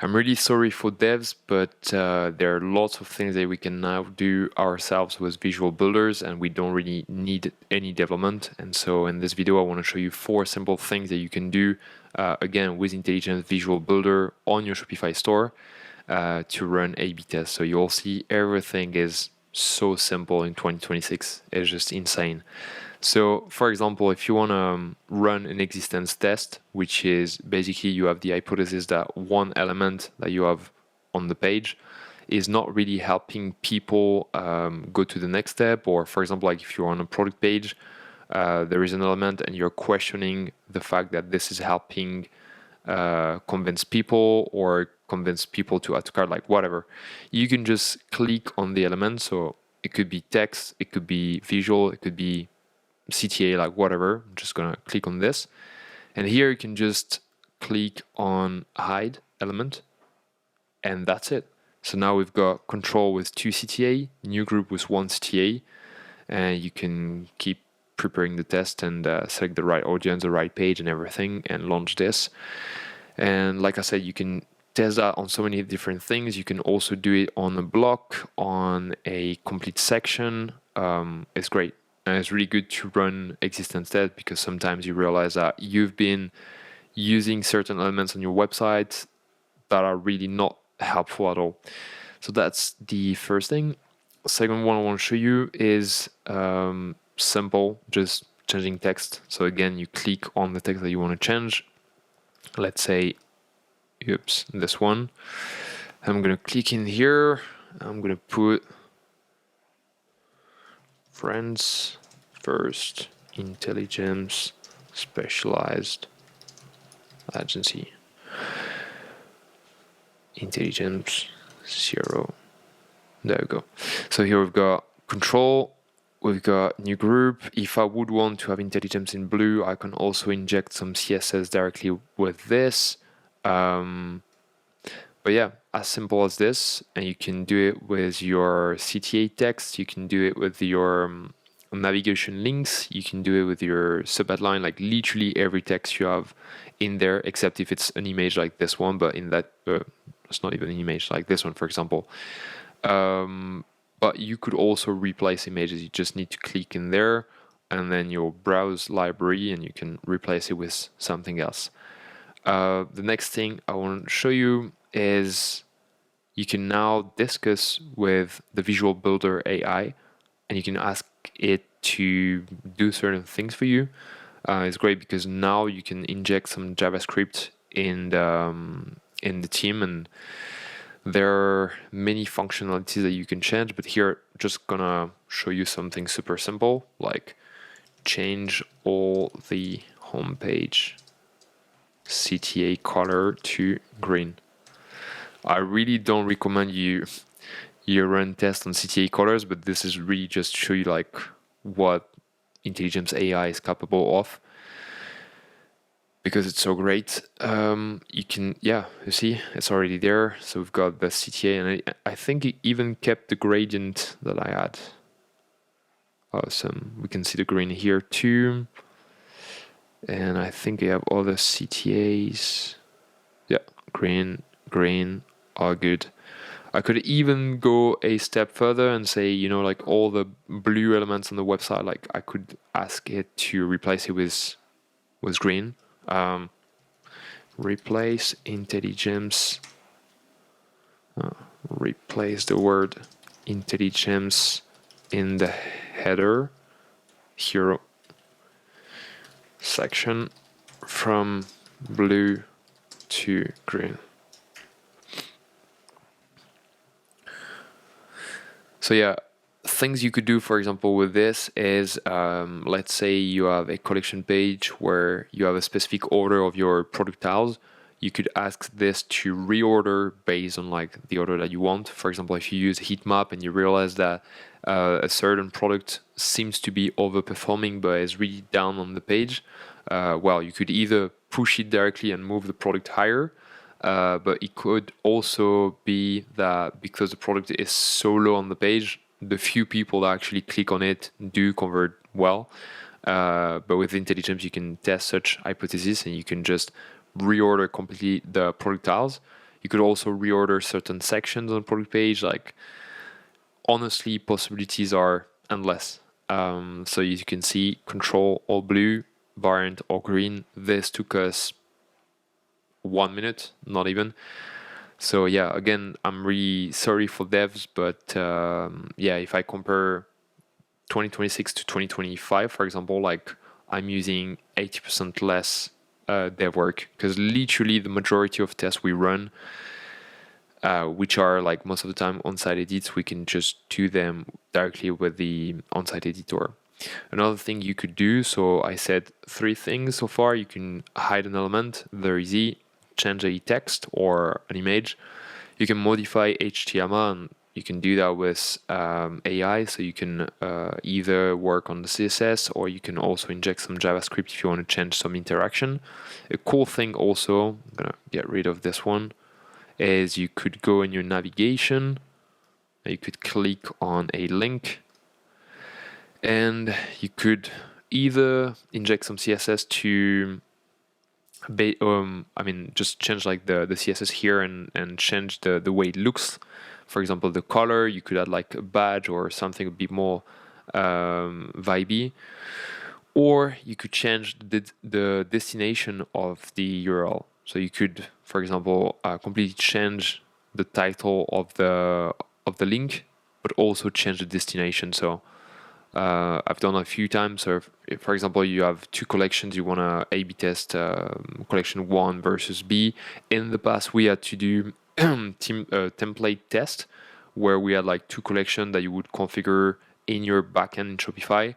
I'm really sorry for devs, but there are lots of things that we can now do ourselves with visual builders, and we don't really need any development. And so in this video, I want to show you 4 simple things that you can do, again, with Intelligems Visual Builder on your Shopify store to run A/B tests. So you'll see everything is so simple in 2026. It's just insane. So, for example, if you want to run an existence test, which is basically you have the hypothesis that one element that you have on the page is not really helping people go to the next step, or for example, like if you're on a product page, there is an element and you're questioning the fact that this is helping convince people or convince people to add to cart, like whatever. You can just click on the element. So it could be text, it could be visual, it could be CTA, like whatever. I'm just gonna click on this, and here you can just click on hide element, and that's it. So now we've got control with 2 CTA, new group with 1 CTA, and you can keep preparing the test and select the right audience, the right page and everything, and launch this. And like I said, you can test that on so many different things. You can also do it on a block, on a complete section. It's great. And it's really good to run existence tests, because sometimes you realize that you've been using certain elements on your website that are really not helpful at all. So that's the first thing. Second one I want to show you is simple, just changing text. So again, you click on the text that you want to change. Let's say, this one. I'm going to click in here. I'm going to put friends first, Intelligems specialized agency, Intelligems 0. There we go. So here we've got control, we've got new group. If I would want to have Intelligems in blue, I can also inject some CSS directly with this. But yeah, as simple as this, and you can do it with your CTA text, you can do it with your navigation links, you can do it with your sub-headline, like literally every text you have in there, except if it's an image like this one, but in that, it's not even an image, like this one, for example. But you could also replace images. You just need to click in there, and then you'll browse library, and you can replace it with something else. The next thing I want to show you is you can now discuss with the Visual Builder AI, and you can ask it to do certain things for you. It's great because now you can inject some JavaScript in the team, and there are many functionalities that you can change, but here just gonna show you something super simple, like change all the homepage CTA color to green. I really don't recommend you run tests on CTA colors, but this is really just to show you like what Intelligems AI is capable of, because it's so great. You can, you see, it's already there. So we've got the CTA, and I think it even kept the gradient that I had. Awesome. We can see the green here too. And I think we have other CTAs. Yeah, green, all good. I could even go a step further and say, like all the blue elements on the website, like I could ask it to replace it with green. Replace Intelligems. Replace the word Intelligems in the header hero section from blue to green. So yeah, things you could do, for example, with this is, let's say you have a collection page where you have a specific order of your product tiles. You could ask this to reorder based on like the order that you want. For example, if you use a heat map and you realize that a certain product seems to be overperforming but is really down on the page, well, you could either push it directly and move the product higher, but it could also be that because the product is so low on the page, the few people that actually click on it do convert well. But with Intelligems, you can test such hypothesis, and you can just reorder completely the product tiles. You could also reorder certain sections on the product page. Like, honestly, possibilities are endless. So you can see control all blue, variant all green. This took us 1 minute, not even. So yeah, again, I'm really sorry for devs, but yeah, if I compare 2026 to 2025, for example, like I'm using 80% less dev work, because literally the majority of tests we run, which are like most of the time on-site edits, we can just do them directly with the on-site editor. Another thing you could do, so I said 3 things so far. You can hide an element, very easy, change a text or an image. You can modify HTML, and you can do that with AI, so you can either work on the CSS, or you can also inject some JavaScript if you want to change some interaction. A cool thing also, I'm gonna get rid of this one, is you could go in your navigation, you could click on a link, and you could either inject some CSS to just change like the CSS here and change the way it looks. For example, the color, you could add like a badge or something a bit more vibey. Or you could change the destination of the URL. So you could, for example, completely change the title of the link, but also change the destination. So I've done a few times. So if, for example, you have 2 collections, you want to A/B test collection 1 versus B. In the past, we had to do template test, where we had like 2 collections that you would configure in your backend in Shopify,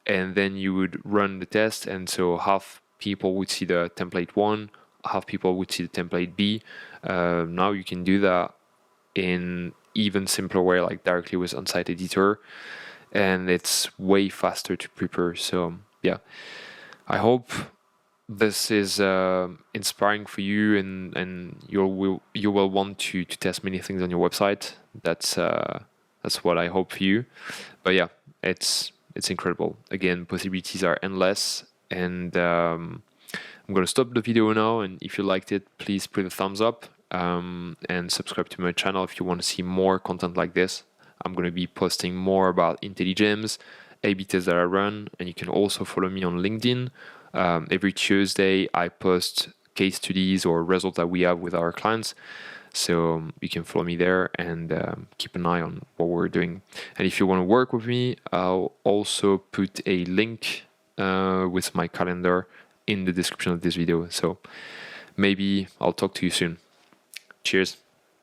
and then you would run the test. And so half people would see the template 1, half people would see the template B. Now you can do that in even simpler way, like directly with on-site editor, and it's way faster to prepare. So yeah, I hope this is inspiring for you, and you will want to test many things on your website. That's what I hope for you. But yeah, it's incredible. Again, possibilities are endless, and I'm gonna stop the video now. And if you liked it, please put a thumbs up, and subscribe to my channel if you want to see more content like this. I'm going to be posting more about Intelligems, A/B tests that I run, and you can also follow me on LinkedIn. Every Tuesday, I post case studies or results that we have with our clients. So you can follow me there and keep an eye on what we're doing. And if you want to work with me, I'll also put a link with my calendar in the description of this video. So maybe I'll talk to you soon. Cheers.